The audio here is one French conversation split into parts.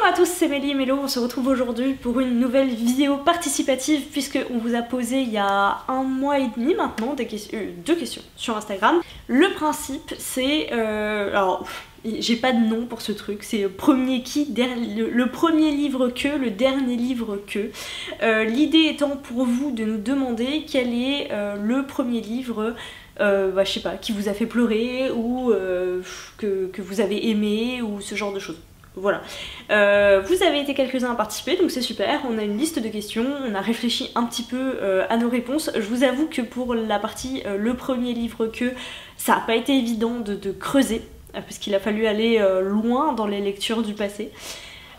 à tous, c'est Mélie et Mélo, on se retrouve aujourd'hui pour une nouvelle vidéo participative puisque on vous a posé il y a 1 mois et demi maintenant deux questions sur Instagram. Le principe c'est... alors j'ai pas de nom pour ce truc, c'est premier qui, le premier livre que, le dernier livre que. L'idée étant pour vous de nous demander quel est le premier livre je sais pas, qui vous a fait pleurer ou que vous avez aimé ou ce genre de choses. Voilà. Vous avez été quelques-uns à participer, donc c'est super. On a une liste de questions, on a réfléchi un petit peu à nos réponses. Je vous avoue que pour la partie le premier livre que, ça n'a pas été évident de creuser, parce qu'il a fallu aller loin dans les lectures du passé.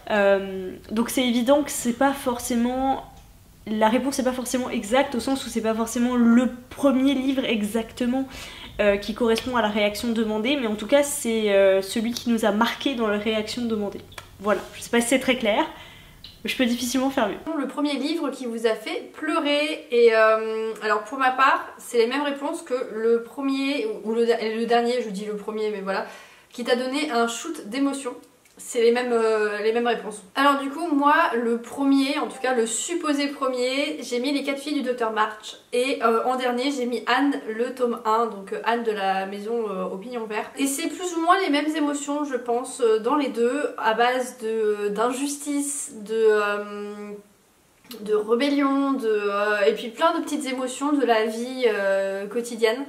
Donc c'est évident que c'est pas forcément... La réponse n'est pas forcément exacte au sens où c'est pas forcément le premier livre exactement qui correspond à la réaction demandée, mais en tout cas c'est celui qui nous a marqué dans la réaction demandée. Voilà, je sais pas si c'est très clair, mais je peux difficilement faire mieux. Le premier livre qui vous a fait pleurer, et alors pour ma part c'est les mêmes réponses que le premier ou le dernier, je dis le premier mais voilà, qui t'a donné un shoot d'émotion. C'est les mêmes réponses. Alors du coup moi le premier, en tout cas le supposé premier, j'ai mis Les 4 filles du Dr March, et en dernier j'ai mis Anne, le tome 1, donc Anne de la maison au pignon vert. Et c'est plus ou moins les mêmes émotions je pense dans les deux, à base d'injustice, de rébellion, et puis plein de petites émotions de la vie quotidienne.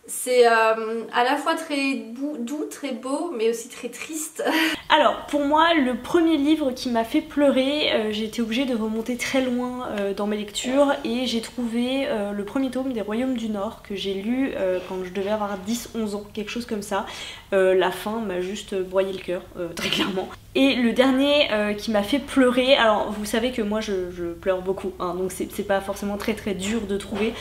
C'est à la fois très doux, très beau, mais aussi très triste. Alors, pour moi, le premier livre qui m'a fait pleurer, j'ai été obligée de remonter très loin dans mes lectures, et j'ai trouvé le premier tome des Royaumes du Nord, que j'ai lu quand je devais avoir 10-11 ans, quelque chose comme ça. La fin m'a juste broyé le cœur, très clairement. Et le dernier qui m'a fait pleurer, alors vous savez que moi je pleure beaucoup, hein, donc c'est pas forcément très dur de trouver,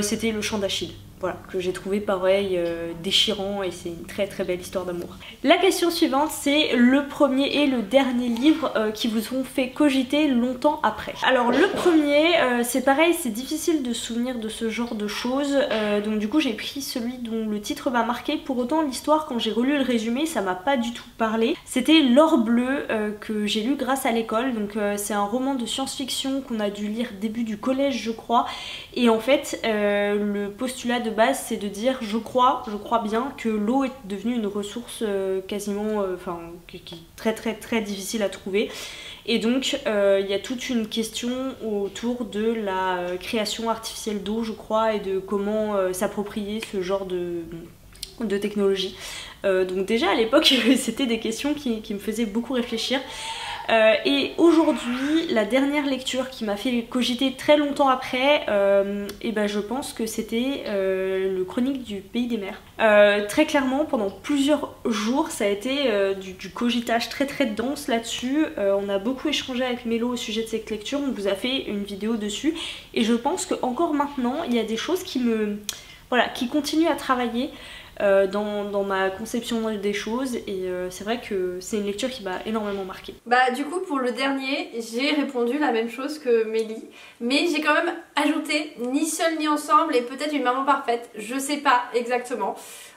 c'était Le Chant d'Achille. Voilà, que j'ai trouvé pareil déchirant, et c'est une très belle histoire d'amour. La question suivante, c'est le premier et le dernier livre qui vous ont fait cogiter longtemps après. Alors le premier, c'est pareil, c'est difficile de se souvenir de ce genre de choses, donc du coup j'ai pris celui dont le titre m'a marqué. Pour autant l'histoire, quand j'ai relu le résumé, ça m'a pas du tout parlé. C'était L'Or Bleu que j'ai lu grâce à l'école, donc c'est un roman de science-fiction qu'on a dû lire début du collège je crois, et en fait le postulat de base c'est de dire je crois bien que l'eau est devenue une ressource quasiment qui est très difficile à trouver, et donc il y a toute une question autour de la création artificielle d'eau je crois, et de comment s'approprier ce genre de technologie. Donc déjà à l'époque c'était des questions qui me faisaient beaucoup réfléchir. Et aujourd'hui, la dernière lecture qui m'a fait cogiter très longtemps après, je pense que c'était le Chronique du Pays des Mers. Très clairement, pendant plusieurs jours, ça a été du cogitage très dense là-dessus. On a beaucoup échangé avec Mélo au sujet de cette lecture, on vous a fait une vidéo dessus, et je pense que encore maintenant, il y a des choses qui continuent à travailler dans ma conception des choses, et c'est vrai que c'est une lecture qui m'a énormément marquée. Bah du coup pour le dernier j'ai répondu la même chose que Mélie, mais j'ai quand même ajouté Ni seul ni ensemble, et peut-être Une maman parfaite, je sais pas exactement.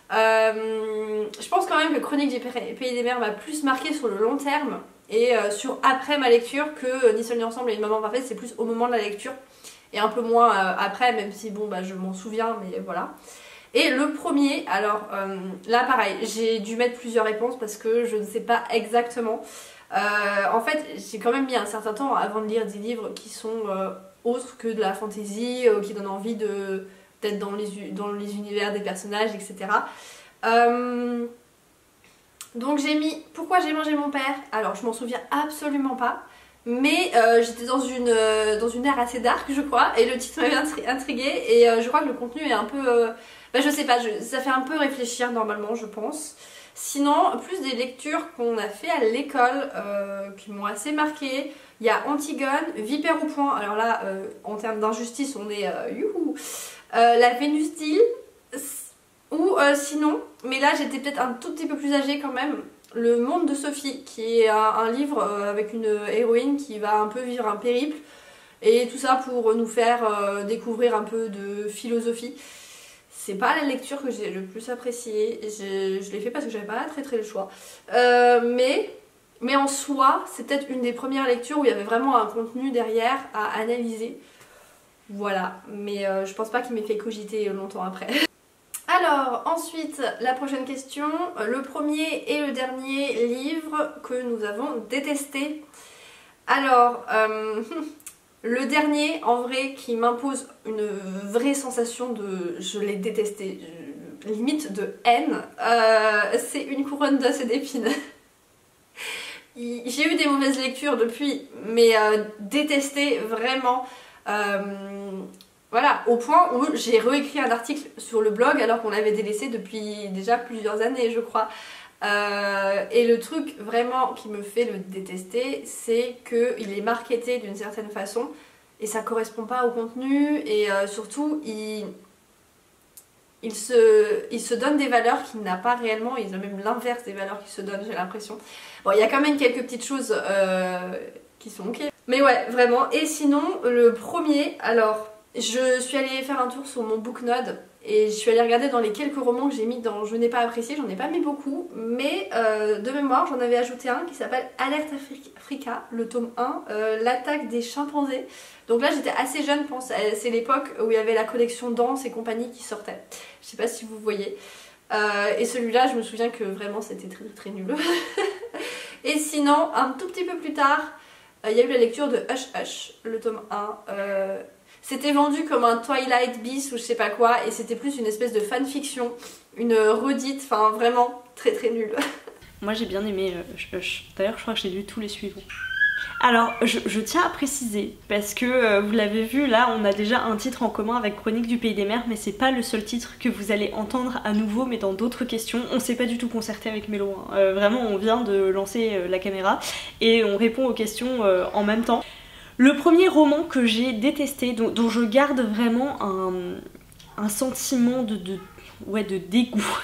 Je pense quand même que Chronique du Pays des Mers m'a plus marqué sur le long terme et sur après ma lecture, que Ni seul ni ensemble et Une maman parfaite c'est plus au moment de la lecture et un peu moins après, même si bon bah je m'en souviens, mais voilà. Et le premier, alors là pareil, j'ai dû mettre plusieurs réponses parce que je ne sais pas exactement. En fait, j'ai quand même mis un certain temps avant de lire des livres qui sont autres que de la fantasy, qui donnent envie d'être dans les univers des personnages, etc. Donc j'ai mis Pourquoi j'ai mangé mon père. Alors je m'en souviens absolument pas, mais j'étais dans une ère assez dark je crois, et le titre m'avait intriguée, et je crois que le contenu est un peu... je sais pas, ça fait un peu réfléchir normalement je pense. Sinon, plus des lectures qu'on a fait à l'école qui m'ont assez marqué. Il y a Antigone, Vipère au point, alors là en termes d'injustice on est youhou, La Vénus d'Île, ou sinon, mais là j'étais peut-être un tout petit peu plus âgée quand même, Le Monde de Sophie, qui est un livre avec une héroïne qui va un peu vivre un périple, et tout ça pour nous faire découvrir un peu de philosophie. C'est pas la lecture que j'ai le plus appréciée, je l'ai fait parce que j'avais pas très le choix. Mais Mais en soi, c'est peut-être une des premières lectures où il y avait vraiment un contenu derrière à analyser. Voilà, mais je pense pas qu'il m'ait fait cogiter longtemps après. Alors, ensuite, la prochaine question. Le premier et le dernier livre que nous avons détesté. Alors, le dernier, en vrai, qui m'impose une vraie sensation de... je l'ai détesté, limite de haine, c'est Une couronne d'os et d'épines. J'ai eu des mauvaises lectures depuis, mais détesté vraiment. Voilà, au point où j'ai réécrit un article sur le blog alors qu'on l'avait délaissé depuis déjà plusieurs années, je crois. Et le truc vraiment qui me fait le détester, c'est qu'il est marketé d'une certaine façon et ça correspond pas au contenu et surtout il se donne des valeurs qu'il n'a pas réellement, il a même l'inverse des valeurs qu'il se donne, j'ai l'impression. Bon, il y a quand même quelques petites choses qui sont ok. Mais ouais, vraiment. Et sinon, le premier, alors, je suis allée faire un tour sur mon Booknode et je suis allée regarder dans les quelques romans que j'ai mis dans Je n'ai pas apprécié, j'en ai pas mis beaucoup, mais de mémoire, j'en avais ajouté un qui s'appelle Alerte Africa, le tome 1, l'attaque des chimpanzés. Donc là, j'étais assez jeune, je pense, c'est l'époque où il y avait la collection Danse et compagnie qui sortait. Je sais pas si vous voyez. Et celui-là, je me souviens que vraiment c'était très très nul. Et sinon, un tout petit peu plus tard, il y a eu la lecture de Hush Hush, le tome 1. C'était vendu comme un Twilight Beast ou je sais pas quoi, et c'était plus une espèce de fanfiction, une redite, enfin vraiment très très nul. Moi j'ai bien aimé Hush Hush. D'ailleurs je crois que j'ai lu tous les suivants. Alors je tiens à préciser, parce que vous l'avez vu là, on a déjà un titre en commun avec Chronique du Pays des Mers, mais c'est pas le seul titre que vous allez entendre à nouveau, mais dans d'autres questions. On s'est pas du tout concerté avec Mélo, hein. Vraiment on vient de lancer la caméra et on répond aux questions en même temps. Le premier roman que j'ai détesté, dont je garde vraiment un sentiment de dégoût,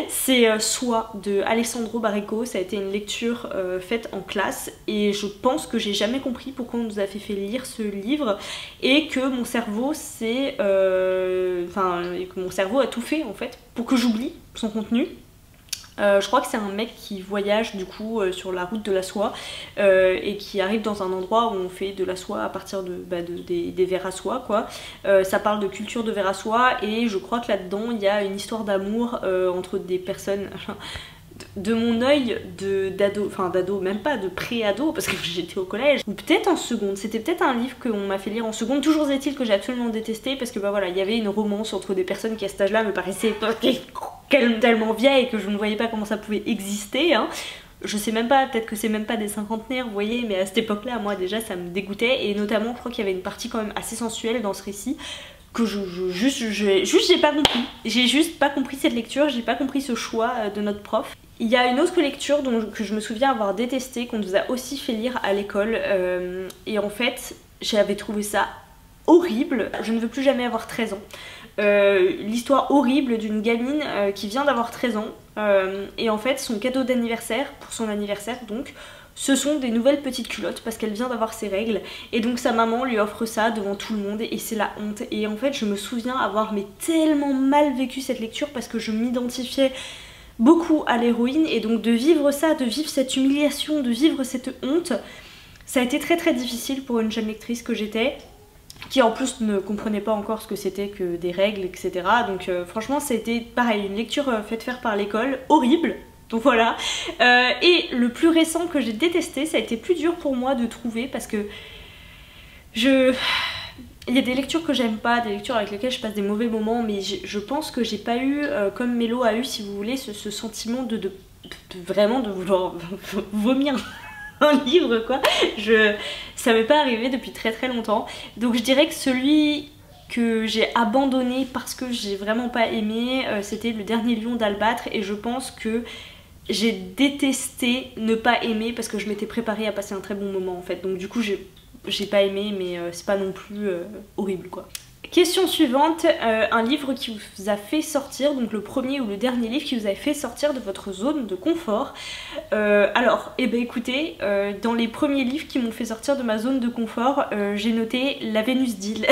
c'est Soi de Alessandro Barrico. Ça a été une lecture faite en classe et je pense que j'ai jamais compris pourquoi on nous a fait lire ce livre et que mon cerveau mon cerveau a tout fait en fait pour que j'oublie son contenu. Je crois que c'est un mec qui voyage du coup sur la route de la soie et qui arrive dans un endroit où on fait de la soie à partir des vers à soie quoi. Ça parle de culture de vers à soie et je crois que là-dedans il y a une histoire d'amour entre des personnes... De mon œil d'ado, même pas de pré-ado parce que j'étais au collège, ou peut-être en seconde, c'était peut-être un livre qu'on m'a fait lire en seconde, toujours est-il que j'ai absolument détesté parce que bah voilà, il y avait une romance entre des personnes qui à cet âge-là me paraissaient tellement vieilles que je ne voyais pas comment ça pouvait exister, hein. Je sais même pas, peut-être que c'est même pas des cinquantenaires, vous voyez, mais à cette époque-là, moi déjà ça me dégoûtait et notamment je crois qu'il y avait une partie quand même assez sensuelle dans ce récit que j'ai pas compris. J'ai juste pas compris cette lecture, j'ai pas compris ce choix de notre prof. Il y a une autre lecture que je me souviens avoir détestée, qu'on nous a aussi fait lire à l'école et en fait j'avais trouvé ça horrible. Je ne veux plus jamais avoir 13 ans. L'histoire horrible d'une gamine qui vient d'avoir 13 ans et en fait son cadeau d'anniversaire, pour son anniversaire donc, ce sont des nouvelles petites culottes parce qu'elle vient d'avoir ses règles et donc sa maman lui offre ça devant tout le monde et c'est la honte. Et en fait je me souviens avoir tellement mal vécu cette lecture parce que je m'identifiais beaucoup à l'héroïne et donc de vivre ça, de vivre cette humiliation, de vivre cette honte, ça a été très très difficile pour une jeune lectrice que j'étais, qui en plus ne comprenait pas encore ce que c'était que des règles, etc. Donc franchement ça a été pareil, une lecture faite faire par l'école, horrible. Donc voilà, et le plus récent que j'ai détesté, ça a été plus dur pour moi de trouver parce que il y a des lectures que j'aime pas, des lectures avec lesquelles je passe des mauvais moments, mais je pense que j'ai pas eu, comme Mélo a eu si vous voulez, ce sentiment de vraiment de vouloir vomir un livre quoi. Ça m'est pas arrivé depuis très très longtemps, donc je dirais que celui que j'ai abandonné parce que j'ai vraiment pas aimé, c'était Le Dernier Lion d'Albâtre et je pense que j'ai détesté ne pas aimer parce que je m'étais préparée à passer un très bon moment en fait, donc du coup j'ai pas aimé mais c'est pas non plus horrible quoi. Question suivante, un livre qui vous a fait sortir, donc le premier ou le dernier livre qui vous a fait sortir de votre zone de confort. Alors, eh ben écoutez, dans les premiers livres qui m'ont fait sortir de ma zone de confort, j'ai noté La Vénus d'Île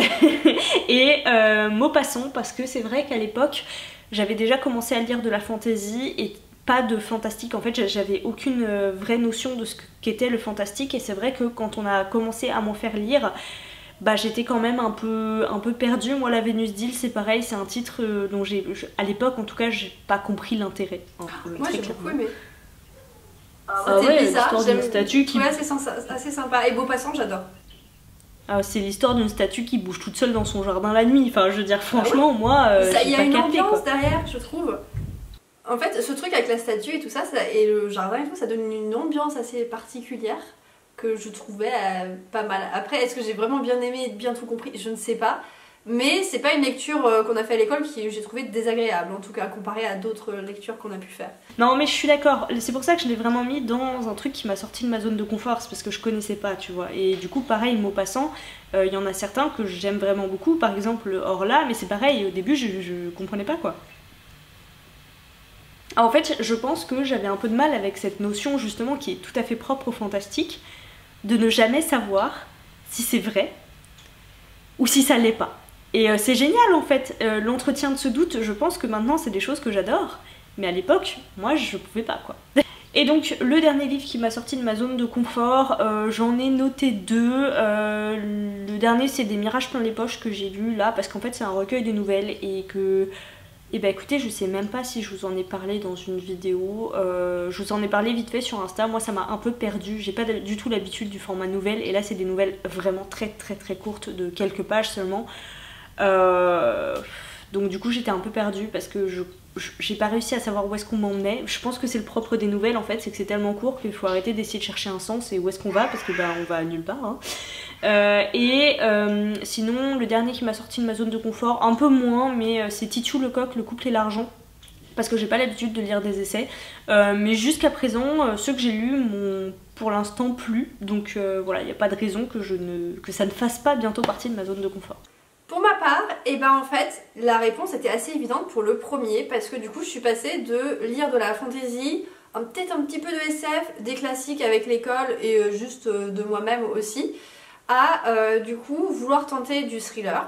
et Maupassant parce que c'est vrai qu'à l'époque j'avais déjà commencé à lire de la fantasy et pas de fantastique. En fait, j'avais aucune vraie notion de ce qu'était le fantastique, et c'est vrai que quand on a commencé à m'en faire lire, bah j'étais quand même un peu perdue. Moi, La Vénus d'Île, c'est pareil, c'est un titre dont à l'époque en tout cas, j'ai pas compris l'intérêt. Hein, moi j'ai beaucoup aimé. Ouais, l'histoire d'une statue qui... Ouais, c'est assez sympa. Et Maupassant, j'adore. C'est l'histoire d'une statue qui bouge toute seule dans son jardin la nuit. Enfin, je veux dire, franchement, moi, il y a une ambiance derrière, je trouve. En fait, ce truc avec la statue et tout ça, et le jardin et tout, ça donne une ambiance assez particulière que je trouvais pas mal. Après, est-ce que j'ai vraiment bien aimé et bien tout compris? Je ne sais pas. Mais c'est pas une lecture qu'on a fait à l'école que j'ai trouvé désagréable, en tout cas comparée à d'autres lectures qu'on a pu faire. Non mais je suis d'accord, c'est pour ça que je l'ai vraiment mis dans un truc qui m'a sorti de ma zone de confort, c'est parce que je connaissais pas, tu vois. Et du coup pareil, Maupassant, il y en a certains que j'aime vraiment beaucoup, par exemple Orla, mais c'est pareil, au début je comprenais pas quoi. En fait, je pense que j'avais un peu de mal avec cette notion justement qui est tout à fait propre au fantastique, de ne jamais savoir si c'est vrai ou si ça l'est pas. Et c'est génial en fait, l'entretien de ce doute, je pense que maintenant c'est des choses que j'adore, mais à l'époque, moi je pouvais pas quoi. Et donc le dernier livre qui m'a sorti de ma zone de confort, j'en ai noté 2. Le dernier c'est Des mirages plein les poches que j'ai lu là, parce qu'en fait c'est un recueil de nouvelles et que... Et bah écoutez, je sais même pas si je vous en ai parlé dans une vidéo, je vous en ai parlé vite fait sur Insta, moi ça m'a un peu perdue, j'ai pas du tout l'habitude du format nouvelle, et là c'est des nouvelles vraiment très courtes de quelques pages seulement. Donc du coup j'étais un peu perdue parce que j'ai pas réussi à savoir où est-ce qu'on m'emmenait. Je pense que c'est le propre des nouvelles en fait, c'est que c'est tellement court qu'il faut arrêter d'essayer de chercher un sens et où est-ce qu'on va, parce que bah on va nulle part hein. Sinon le dernier qui m'a sorti de ma zone de confort, un peu moins, mais c'est Titu Lecoq, Le couple et l'argent, parce que j'ai pas l'habitude de lire des essais, mais jusqu'à présent ceux que j'ai lus m'ont pour l'instant plu, donc voilà, il n'y a pas de raison que ça ne fasse pas bientôt partie de ma zone de confort. Pour ma part, et ben en fait, la réponse était assez évidente pour le premier, parce que du coup je suis passée de lire de la fantasy, peut-être un petit peu de SF, des classiques avec l'école et juste de moi-même aussi, à du coup vouloir tenter du thriller.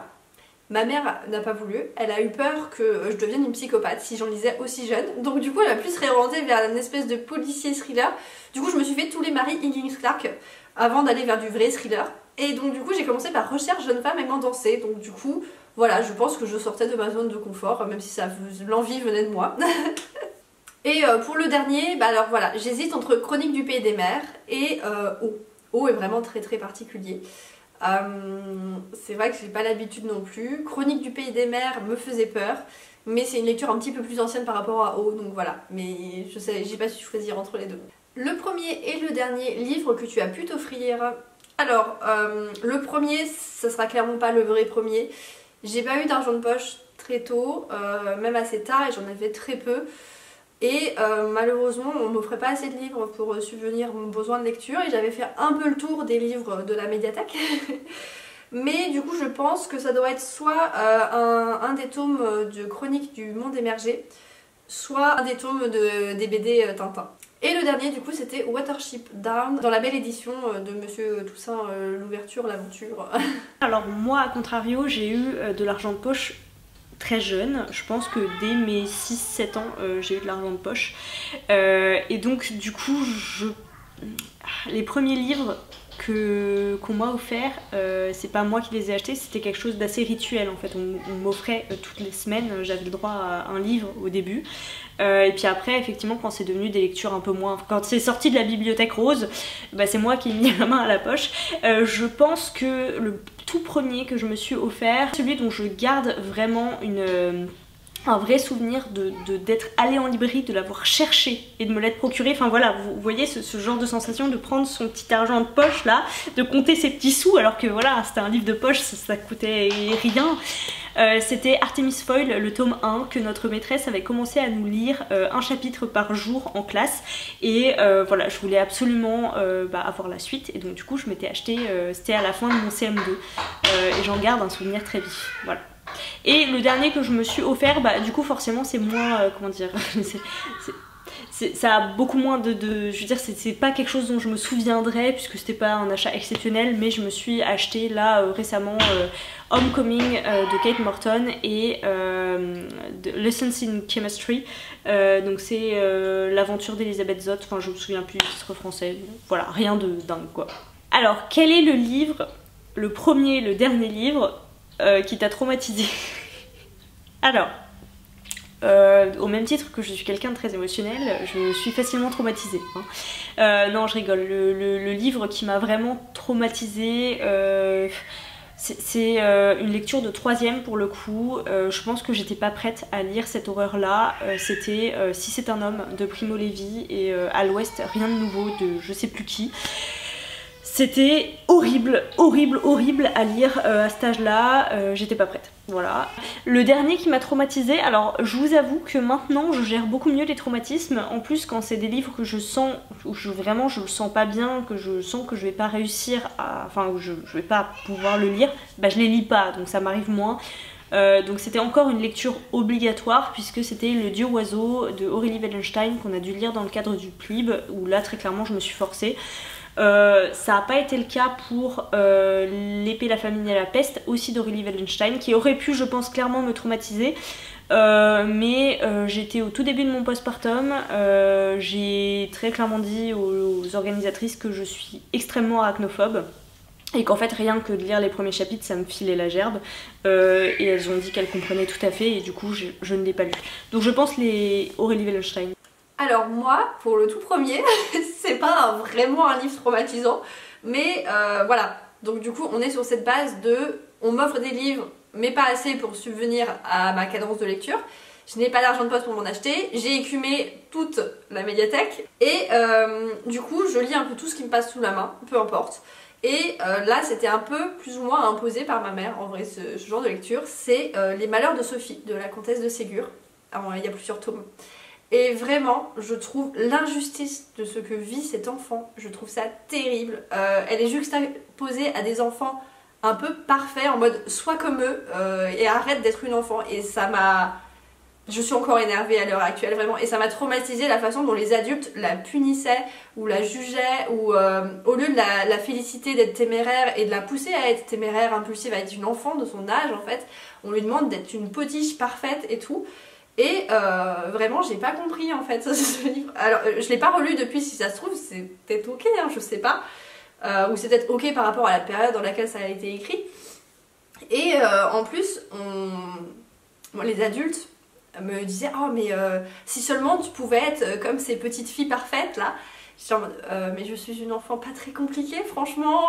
Ma mère n'a pas voulu, elle a eu peur que je devienne une psychopathe si j'en lisais aussi jeune, donc du coup elle a plus réorienté vers une espèce de policier thriller. Du coup je me suis fait tous les maris Higgins Clark avant d'aller vers du vrai thriller. Et donc du coup j'ai commencé par Recherche jeune femme aimant danser, donc du coup voilà, je pense que je sortais de ma zone de confort, même si l'envie venait de moi. Et pour le dernier, bah alors voilà, j'hésite entre Chronique du pays des mers et O. O est vraiment très particulier. C'est vrai que j'ai pas l'habitude non plus. Chronique du pays des mers me faisait peur, mais c'est une lecture un petit peu plus ancienne par rapport à O, donc voilà. Mais je sais, j'ai pas su choisir entre les deux. Le premier et le dernier livre que tu as pu t'offrir. Alors, le premier, ça sera clairement pas le vrai premier. J'ai pas eu d'argent de poche très tôt, même assez tard, et j'en avais très peu. Et malheureusement, on m'offrait pas assez de livres pour subvenir mon besoin de lecture, et j'avais fait un peu le tour des livres de la médiathèque. Mais du coup, je pense que ça doit être soit un des tomes de Chronique du monde émergé, soit un des tomes des BD Tintin. Et le dernier du coup c'était Watership Down, dans la belle édition de Monsieur Toussaint l'ouverture, l'aventure. Alors moi à contrario j'ai eu de l'argent de poche très jeune, je pense que dès mes 6-7 ans j'ai eu de l'argent de poche. Et donc du coup les premiers livres qu'on m'a offert, c'est pas moi qui les ai achetés, c'était quelque chose d'assez rituel en fait. On m'offrait toutes les semaines, j'avais le droit à un livre au début. Et puis après effectivement quand c'est devenu des lectures un peu moins, quand c'est sorti de la bibliothèque rose, bah c'est moi qui ai mis la main à la poche. Je pense que le tout premier que je me suis offert, celui dont je garde vraiment un vrai souvenir d'être allée en librairie, de l'avoir cherché et de me l'être procuré. Enfin voilà, vous voyez ce genre de sensation de prendre son petit argent de poche là, de compter ses petits sous alors que voilà, c'était un livre de poche, ça coûtait rien. C'était Artemis Foyle, le tome 1, que notre maîtresse avait commencé à nous lire un chapitre par jour en classe. Et voilà, je voulais absolument avoir la suite. Et donc du coup je m'étais acheté, c'était à la fin de mon CM2. Et j'en garde un souvenir très vif, voilà. Et le dernier que je me suis offert, bah du coup forcément c'est moins, comment dire, ça a beaucoup moins je veux dire, c'est pas quelque chose dont je me souviendrai puisque c'était pas un achat exceptionnel, mais je me suis acheté là récemment Homecoming de Kate Morton et Lessons in Chemistry, donc c'est l'aventure d'Elisabeth Zott, enfin je me souviens plus du titre français, voilà, rien de dingue quoi. Alors quel est le livre, le premier, le dernier livre qui t'a traumatisé? Alors au même titre que je suis quelqu'un de très émotionnel, je suis facilement traumatisée. Non, je rigole. Le livre qui m'a vraiment traumatisée, c'est une lecture de 3e pour le coup. Je pense que j'étais pas prête à lire cette horreur-là. C'était Si c'est un homme de Primo Levi et à l'ouest, rien de nouveau de je sais plus qui. C'était horrible, horrible, horrible à lire à cet âge-là, j'étais pas prête, voilà. Le dernier qui m'a traumatisée, alors je vous avoue que maintenant je gère beaucoup mieux les traumatismes, en plus quand c'est des livres que je sens, où vraiment je le sens pas bien, que je sens que je vais pas réussir à, enfin je vais pas pouvoir le lire, bah je les lis pas, donc ça m'arrive moins. Donc c'était encore une lecture obligatoire puisque c'était Le Dieu Oiseau de Aurélie Wellenstein qu'on a dû lire dans le cadre du PLIB, où là très clairement je me suis forcée. Ça n'a pas été le cas pour L'épée, la famine et la peste, aussi d'Aurélie Wellenstein, qui aurait pu, je pense, clairement me traumatiser. Mais j'étais au tout début de mon postpartum, j'ai très clairement dit aux organisatrices que je suis extrêmement arachnophobe. Et qu'en fait rien que de lire les premiers chapitres ça me filait la gerbe, et elles ont dit qu'elles comprenaient tout à fait et du coup je ne l'ai pas lu. Donc je pense les Aurélie Wellenstein. Alors moi, pour le tout premier, c'est pas vraiment un livre traumatisant, mais voilà. Donc du coup, on est sur cette base de, on m'offre des livres, mais pas assez pour subvenir à ma cadence de lecture. Je n'ai pas d'argent de poche pour m'en acheter, j'ai écumé toute la médiathèque, et du coup, je lis un peu tout ce qui me passe sous la main, peu importe. Et là, c'était un peu plus ou moins imposé par ma mère, en vrai, ce genre de lecture. C'est Les Malheurs de Sophie, de la comtesse de Ségur. Alors, il y a plusieurs tomes. Et vraiment, je trouve l'injustice de ce que vit cet enfant, je trouve ça terrible. Elle est juxtaposée à des enfants un peu parfaits, en mode sois comme eux et arrête d'être une enfant. Et ça m'a... Je suis encore énervée à l'heure actuelle, vraiment. Et ça m'a traumatisée la façon dont les adultes la punissaient ou la jugeaient, ou au lieu de la féliciter d'être téméraire et de la pousser à être téméraire, impulsive, à être une enfant de son âge en fait, on lui demande d'être une potiche parfaite et tout. Et vraiment j'ai pas compris en fait ce livre. Alors je l'ai pas relu depuis, si ça se trouve c'est peut-être ok, hein, je sais pas. Ou c'est peut-être ok par rapport à la période dans laquelle ça a été écrit. Et en plus les adultes me disaient oh mais si seulement tu pouvais être comme ces petites filles parfaites là. J'étais en mode mais je suis une enfant pas très compliquée franchement,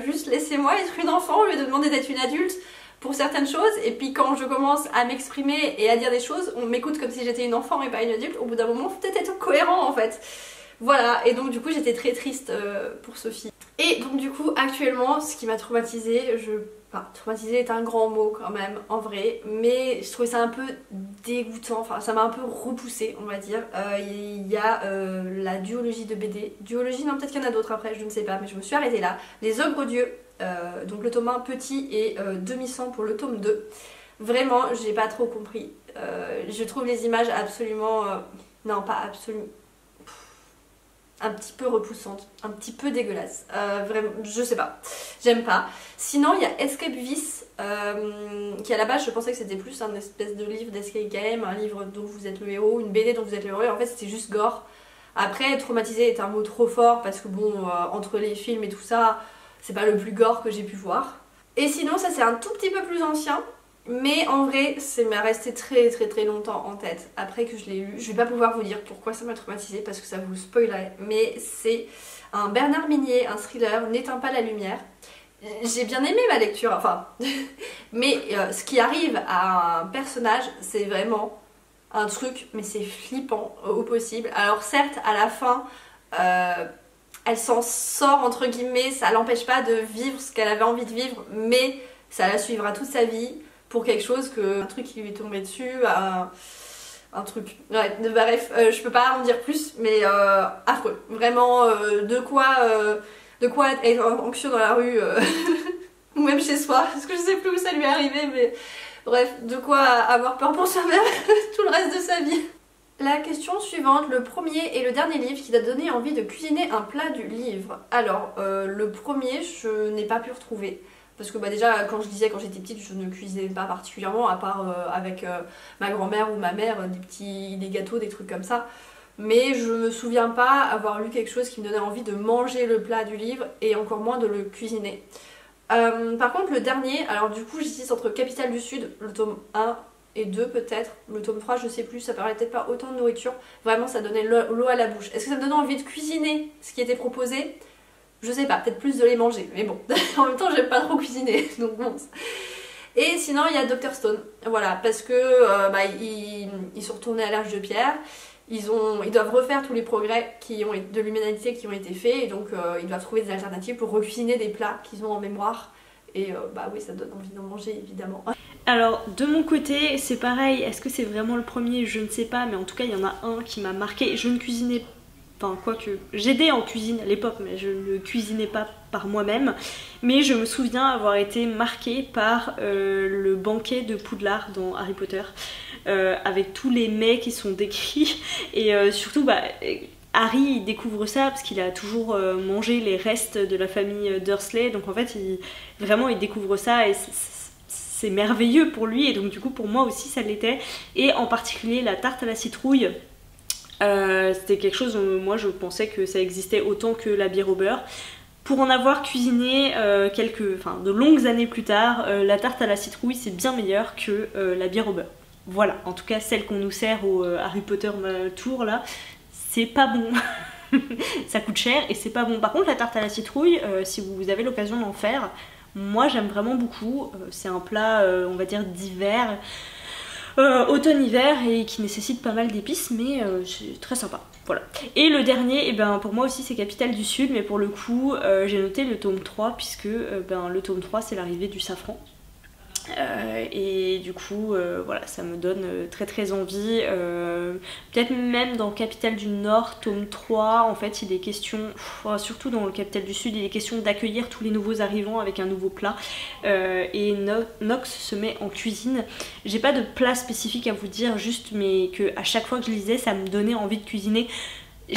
juste laissez-moi être une enfant au lieu de demander d'être une adulte pour certaines choses. Et puis quand je commence à m'exprimer et à dire des choses, on m'écoute comme si j'étais une enfant et pas une adulte. Au bout d'un moment, faut peut-être être cohérent en fait. Voilà, et donc du coup j'étais très triste pour Sophie. Et donc du coup actuellement ce qui m'a traumatisée, enfin traumatisée est un grand mot quand même en vrai, mais je trouvais ça un peu dégoûtant, enfin ça m'a un peu repoussée on va dire. Il y a la duologie de BD, duologie non peut-être qu'il y en a d'autres après je ne sais pas, mais je me suis arrêtée là. Les Ogres Dieux, donc le tome 1 petit et demi-sang pour le tome 2. Vraiment j'ai pas trop compris, je trouve les images absolument, non pas absolument, un petit peu repoussante, un petit peu dégueulasse, vraiment, je sais pas, j'aime pas. Sinon il y a Escape Vice, qui à la base je pensais que c'était plus un espèce de livre d'escape game, un livre dont vous êtes le héros, une BD dont vous êtes le héros, et en fait c'était juste gore. Après traumatisé est un mot trop fort parce que bon, entre les films et tout ça, c'est pas le plus gore que j'ai pu voir. Et sinon ça c'est un tout petit peu plus ancien, mais en vrai ça m'est resté très très très longtemps en tête après que je l'ai lu. Je vais pas pouvoir vous dire pourquoi ça m'a traumatisé parce que ça vous spoilerait, mais c'est un Bernard Minier, un thriller, N'éteins pas la lumière. J'ai bien aimé ma lecture, enfin, mais ce qui arrive à un personnage c'est vraiment un truc, mais c'est flippant au possible. Alors certes à la fin elle s'en sort entre guillemets, ça l'empêche pas de vivre ce qu'elle avait envie de vivre, mais ça la suivra toute sa vie pour quelque chose, un truc qui lui est tombé dessus, un truc. Ouais, bref, je peux pas en dire plus, mais affreux. Vraiment, de quoi être anxieux dans la rue, ou même chez soi, parce que je sais plus où ça lui est arrivé, mais bref, de quoi avoir peur pour soi-même tout le reste de sa vie. La question suivante, le premier et le dernier livre qui t'a donné envie de cuisiner un plat du livre. Alors, le premier, je n'ai pas pu retrouver. Parce que déjà, quand je disais quand j'étais petite, je ne cuisinais pas particulièrement, à part avec ma grand-mère ou ma mère, des gâteaux, des trucs comme ça. Mais je me souviens pas avoir lu quelque chose qui me donnait envie de manger le plat du livre et encore moins de le cuisiner. Par contre, le dernier, alors du coup, j'hésite entre Capitale du Sud, le tome 1 et 2 peut-être. Le tome 3, je sais plus, ça parlait peut-être pas autant de nourriture. Vraiment, ça donnait l'eau à la bouche. Est-ce que ça me donnait envie de cuisiner ce qui était proposé? Je sais pas, peut-être plus de les manger, mais bon, en même temps j'aime pas trop cuisiner, donc bon. Et sinon il y a Dr Stone, voilà, parce que ils sont retournés à l'âge de pierre, ils doivent refaire tous les progrès de l'humanité qui ont été faits, et donc ils doivent trouver des alternatives pour recuisiner des plats qu'ils ont en mémoire, et oui, ça donne envie d'en manger évidemment. Alors de mon côté c'est pareil, est-ce que c'est vraiment le premier? Je ne sais pas, mais en tout cas il y en a un qui m'a marqué. Je ne cuisinais pas. Enfin, quoique, j'aidais en cuisine à l'époque, mais je ne cuisinais pas par moi-même. Mais je me souviens avoir été marquée par le banquet de Poudlard dans Harry Potter, avec tous les mets qui sont décrits. Et surtout, Harry il découvre ça parce qu'il a toujours mangé les restes de la famille Dursley. Donc en fait, il découvre ça et c'est merveilleux pour lui. Et donc du coup, pour moi aussi, ça l'était. Et en particulier, la tarte à la citrouille. C'était quelque chose où moi je pensais que ça existait autant que la bière au beurre. Pour en avoir cuisiné de longues années plus tard, la tarte à la citrouille c'est bien meilleur que la bière au beurre. Voilà, en tout cas celle qu'on nous sert au Harry Potter Tour là, c'est pas bon. Ça coûte cher et c'est pas bon. Par contre la tarte à la citrouille, si vous avez l'occasion d'en faire, moi j'aime vraiment beaucoup. C'est un plat on va dire d'hiver. Automne-hiver et qui nécessite pas mal d'épices, mais c'est très sympa. Voilà. Et le dernier, pour moi aussi c'est Capitale du Sud, mais pour le coup j'ai noté le tome 3 puisque le tome 3 c'est l'arrivée du safran. Et du coup voilà, ça me donne très très envie. Peut-être même dans Capitale du Nord tome 3 en fait il est question, surtout dans le Capitale du Sud, il est question d'accueillir tous les nouveaux arrivants avec un nouveau plat, et Nox se met en cuisine. J'ai pas de plat spécifique à vous dire, juste mais que à chaque fois que je lisais ça me donnait envie de cuisiner.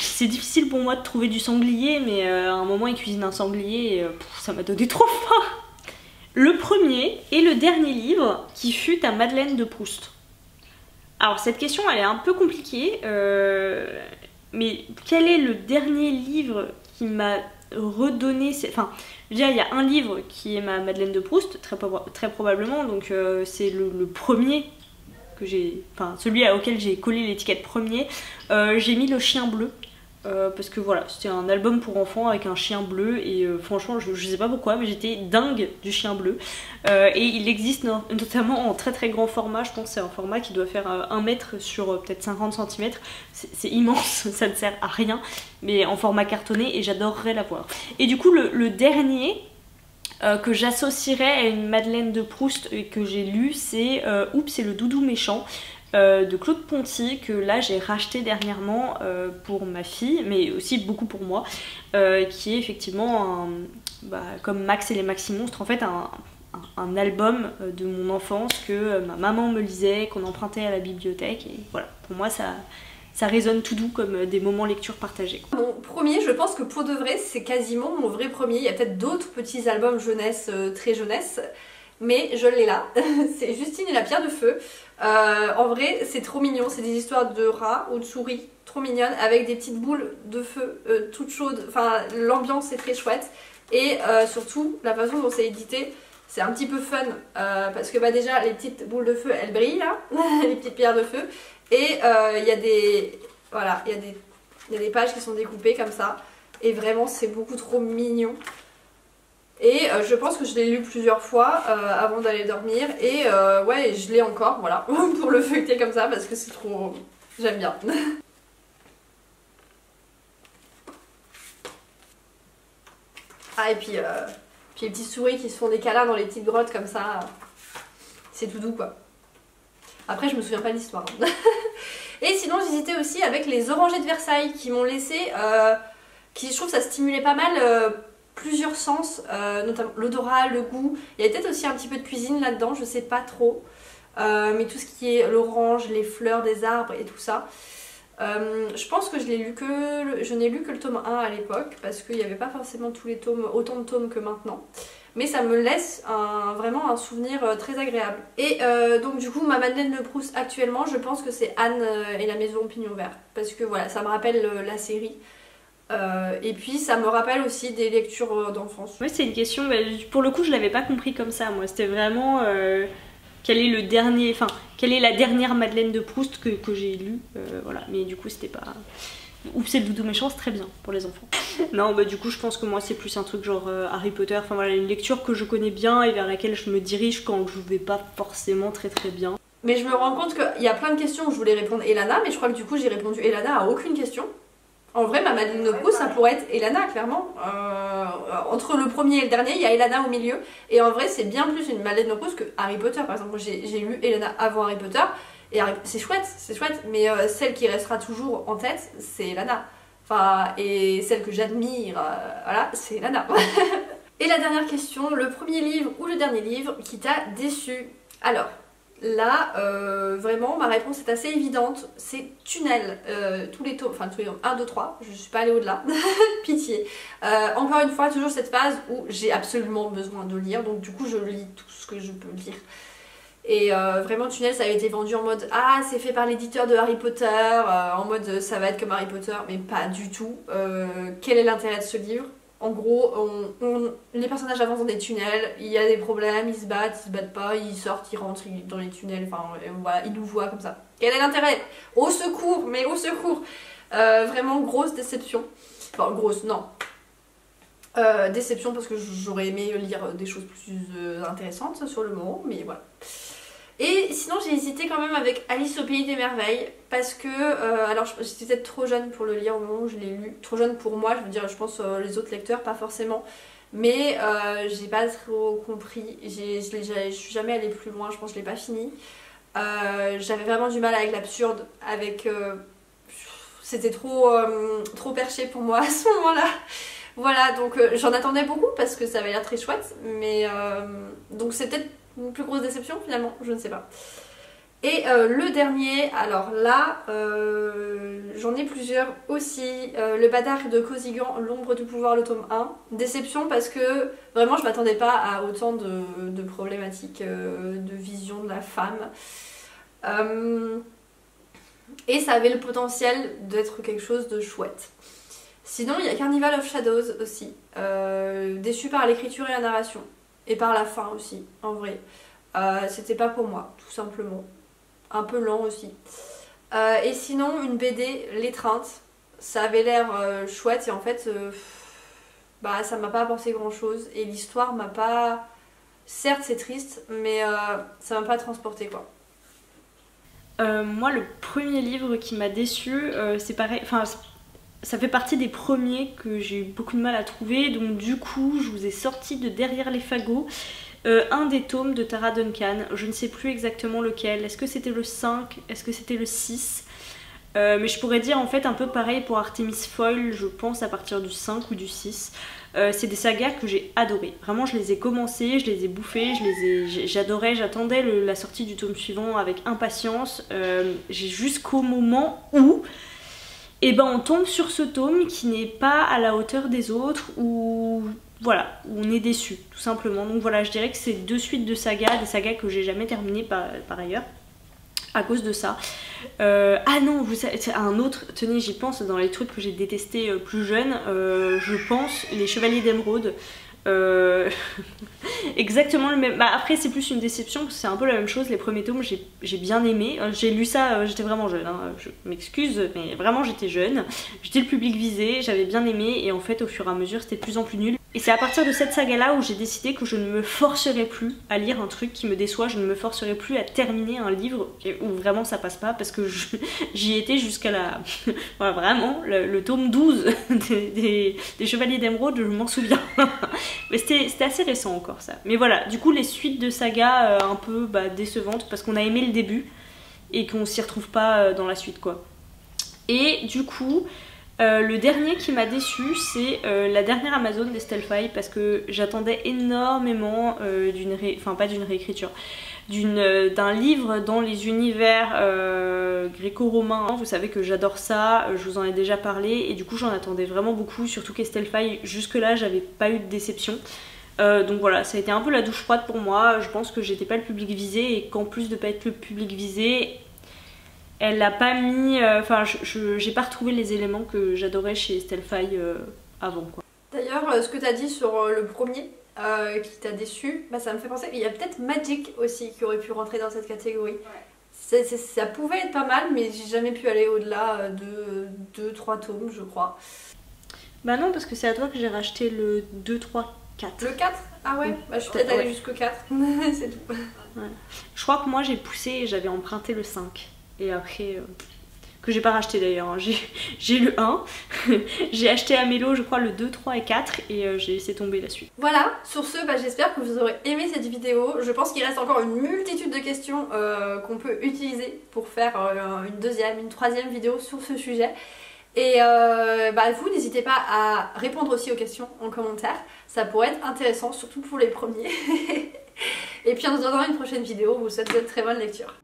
C'est difficile pour moi de trouver du sanglier, mais à un moment il cuisine un sanglier et ça m'a donné trop faim. Le premier et le dernier livre qui fut à Madeleine de Proust. Alors cette question elle est un peu compliquée, mais quel est le dernier livre qui m'a redonné... Enfin, je veux dire, il y a un livre qui est ma Madeleine de Proust, très probablement, donc c'est le premier que j'ai... Enfin, celui auquel j'ai collé l'étiquette premier. J'ai mis Le Chien Bleu. Parce que voilà, c'était un album pour enfants avec un chien bleu et franchement je sais pas pourquoi mais j'étais dingue du chien bleu, et il existe notamment en très très grand format. Je pense que c'est un format qui doit faire 1 mètre sur peut-être 50 cm, c'est immense, ça ne sert à rien, mais en format cartonné, et j'adorerais l'avoir. Et du coup le dernier que j'associerais à une Madeleine de Proust et que j'ai lu, c'est Oups, c'est le doudou méchant de Claude Ponty, que là j'ai racheté dernièrement pour ma fille, mais aussi beaucoup pour moi, qui est effectivement comme Max et les Maxi Monstres, en fait un album de mon enfance que ma maman me lisait, qu'on empruntait à la bibliothèque, et voilà, pour moi ça résonne tout doux comme des moments lecture partagés. Mon premier, je pense que pour de vrai, c'est quasiment mon vrai premier. Il y a peut-être d'autres petits albums jeunesse, très jeunesse, mais je l'ai là. C'est Justine et la pierre de feu. En vrai, c'est trop mignon. C'est des histoires de rats ou de souris, trop mignonnes, avec des petites boules de feu toutes chaudes. Enfin, l'ambiance est très chouette. Et surtout, la façon dont c'est édité, c'est un petit peu fun. Parce que déjà, les petites boules de feu, elles brillent là, les petites pierres de feu. Et il y a des pages qui sont découpées comme ça. Et vraiment, c'est beaucoup trop mignon. Et je pense que je l'ai lu plusieurs fois avant d'aller dormir. Et ouais, je l'ai encore, voilà, pour le feuilleter comme ça, parce que c'est trop... J'aime bien. Ah, et puis les petites souris qui se font des câlins dans les petites grottes comme ça. C'est tout doux, quoi. Après, je me souviens pas de l'histoire. Et sinon, j'hésitais aussi avec les orangers de Versailles qui m'ont laissé... qui, je trouve, ça stimulait pas mal... plusieurs sens, notamment l'odorat, le goût. Il y a peut-être aussi un petit peu de cuisine là-dedans, je sais pas trop. Mais tout ce qui est l'orange, les fleurs des arbres et tout ça. Je pense que je n'ai lu que le tome 1 à l'époque parce qu'il n'y avait pas forcément tous les tomes, autant de tomes que maintenant. Mais ça me laisse vraiment un souvenir très agréable. Et donc du coup ma Madeleine de Proust actuellement, je pense que c'est Anne et la maison au pignon vert. Parce que voilà, ça me rappelle la série. Et puis ça me rappelle aussi des lectures d'enfance. Oui, c'est une question, pour le coup je l'avais pas compris comme ça moi, c'était vraiment quel est le dernier, enfin quelle est la dernière Madeleine de Proust que j'ai lue, voilà, mais du coup c'était pas... Ou c'est le doudou méchant, c'est très bien pour les enfants. Non, bah du coup je pense que moi c'est plus un truc genre Harry Potter, enfin voilà, une lecture que je connais bien et vers laquelle je me dirige quand je vais pas forcément très bien. Mais je me rends compte qu'il y a plein de questions où je voulais répondre Elana, mais je crois que du coup j'ai répondu Elana à aucune question. En vrai, ma Madeleine de Proust, ça pourrait être Elana, clairement. Entre le premier et le dernier, il y a Elana au milieu. Et en vrai, c'est bien plus une Madeleine de Proust que Harry Potter. Par exemple, moi j'ai lu Elana avant Harry Potter. Et c'est chouette, mais celle qui restera toujours en tête, c'est Elana. Enfin, et celle que j'admire, voilà, c'est Elana. Et la dernière question, le premier livre ou le dernier livre qui t'a déçu? Alors, là, vraiment, ma réponse est assez évidente, c'est Tunnel, tous les tomes, 1, 2, 3, je suis pas allée au-delà, pitié. Encore une fois, toujours cette phase où j'ai absolument besoin de lire, donc du coup je lis tout ce que je peux lire. Et vraiment Tunnel, ça avait été vendu en mode ah c'est fait par l'éditeur de Harry Potter, en mode ça va être comme Harry Potter, mais pas du tout. Quel est l'intérêt de ce livre? En gros, les personnages avancent dans des tunnels, il y a des problèmes, ils se battent pas, ils sortent, ils rentrent dans les tunnels, enfin voilà, ils nous voient comme ça. Quel est l'intérêt? Au secours, mais au secours. Vraiment grosse déception. Enfin grosse, non. Déception parce que j'aurais aimé lire des choses plus intéressantes sur le moment, mais voilà. Et sinon j'ai hésité quand même avec Alice au pays des merveilles parce que, alors j'étais peut-être trop jeune pour le lire au moment où je l'ai lu, trop jeune pour moi, je veux dire, je pense les autres lecteurs pas forcément, mais j'ai pas trop compris, je suis jamais allée plus loin, je pense que je l'ai pas fini. J'avais vraiment du mal avec l'absurde, avec... c'était trop perché pour moi à ce moment-là. Voilà, donc j'en attendais beaucoup parce que ça avait l'air très chouette, mais donc c'est peut-être une plus grosse déception finalement, je ne sais pas. Et le dernier, alors là, j'en ai plusieurs aussi. Le Bâtard de Cozigan, L'ombre du pouvoir, le tome 1. Déception parce que vraiment je m'attendais pas à autant de problématiques de vision de la femme. Et ça avait le potentiel d'être quelque chose de chouette. Sinon, il y a Carnival of Shadows aussi. Déçue par l'écriture et la narration. Et par la fin aussi, en vrai. C'était pas pour moi, tout simplement. Un peu lent aussi. Et sinon, une BD, L'étreinte. Ça avait l'air chouette et en fait, bah, ça m'a pas apporté grand chose. Et l'histoire m'a pas... Certes, c'est triste, mais ça m'a pas transporté quoi. Moi, le premier livre qui m'a déçue, c'est pareil... Enfin, ça fait partie des premiers que j'ai eu beaucoup de mal à trouver, donc du coup je vous ai sorti de Derrière les fagots un des tomes de Tara Duncan, je ne sais plus exactement lequel, est-ce que c'était le 5, est-ce que c'était le 6, mais je pourrais dire en fait un peu pareil pour Artemis Fowl, je pense à partir du 5 ou du 6. C'est des sagas que j'ai adorées, vraiment je les ai commencées, je les ai bouffées, j'adorais, j'attendais la sortie du tome suivant avec impatience, jusqu'au moment où et ben on tombe sur ce tome qui n'est pas à la hauteur des autres, où voilà, où on est déçu tout simplement. Donc voilà, je dirais que c'est deux suites de sagas, des sagas que j'ai jamais terminées par ailleurs à cause de ça. Ah non, vous savez, c'est un autre, tenez j'y pense, dans les trucs que j'ai détesté plus jeune, je pense les Chevaliers d'Émeraude. Exactement le même. Bah après c'est plus une déception parce que c'est un peu la même chose. Les premiers tomes j'ai bien aimé. J'ai lu ça, j'étais vraiment jeune, hein. Je m'excuse mais vraiment j'étais jeune. J'étais le public visé, j'avais bien aimé et en fait au fur et à mesure c'était de plus en plus nul. Et c'est à partir de cette saga là où j'ai décidé que je ne me forcerai plus à lire un truc qui me déçoit. Je ne me forcerai plus à terminer un livre où vraiment ça passe pas parce que j'y étais jusqu'à la... voilà, vraiment le tome 12 des Chevaliers d'Émeraude, je m'en souviens. Mais c'était assez récent encore ça. Mais voilà, du coup les suites de saga un peu décevantes parce qu'on a aimé le début et qu'on s'y retrouve pas dans la suite quoi. Et du coup Le dernier qui m'a déçu, c'est la dernière Amazon d'Estelle Faye, parce que j'attendais énormément pas d'une réécriture, d'un livre dans les univers gréco-romains. Vous savez que j'adore ça, je vous en ai déjà parlé, et du coup j'en attendais vraiment beaucoup, surtout qu'Estelle Faye, jusque-là, j'avais pas eu de déception. Donc voilà, ça a été un peu la douche froide pour moi. Je pense que j'étais pas le public visé, et qu'en plus de pas être le public visé, elle n'a pas mis... j'ai pas retrouvé les éléments que j'adorais chez Estelle Faye avant, quoi. D'ailleurs, ce que tu as dit sur le premier qui t'a déçu, bah, ça me fait penser qu'il y a peut-être Magic aussi qui aurait pu rentrer dans cette catégorie. Ouais. Ça pouvait être pas mal, mais j'ai jamais pu aller au-delà de 2-3 tomes, je crois. Bah non, parce que c'est à toi que j'ai racheté le 2, 3, 4. Le 4 ? Ah ouais, bah, je suis peut-être allée jusqu'au 4, c'est tout. Ouais. Je crois que moi j'ai poussé et j'avais emprunté le 5. Et après, que j'ai pas racheté d'ailleurs, hein. J'ai le 1, j'ai acheté à Mélo je crois le 2, 3 et 4 et j'ai laissé tomber la suite. Voilà, sur ce, bah, j'espère que vous aurez aimé cette vidéo. Je pense qu'il reste encore une multitude de questions qu'on peut utiliser pour faire une deuxième, une troisième vidéo sur ce sujet. Et bah, vous n'hésitez pas à répondre aussi aux questions en commentaire, ça pourrait être intéressant, surtout pour les premiers. Et puis en attendant une prochaine vidéo, je vous souhaite de très bonne lecture.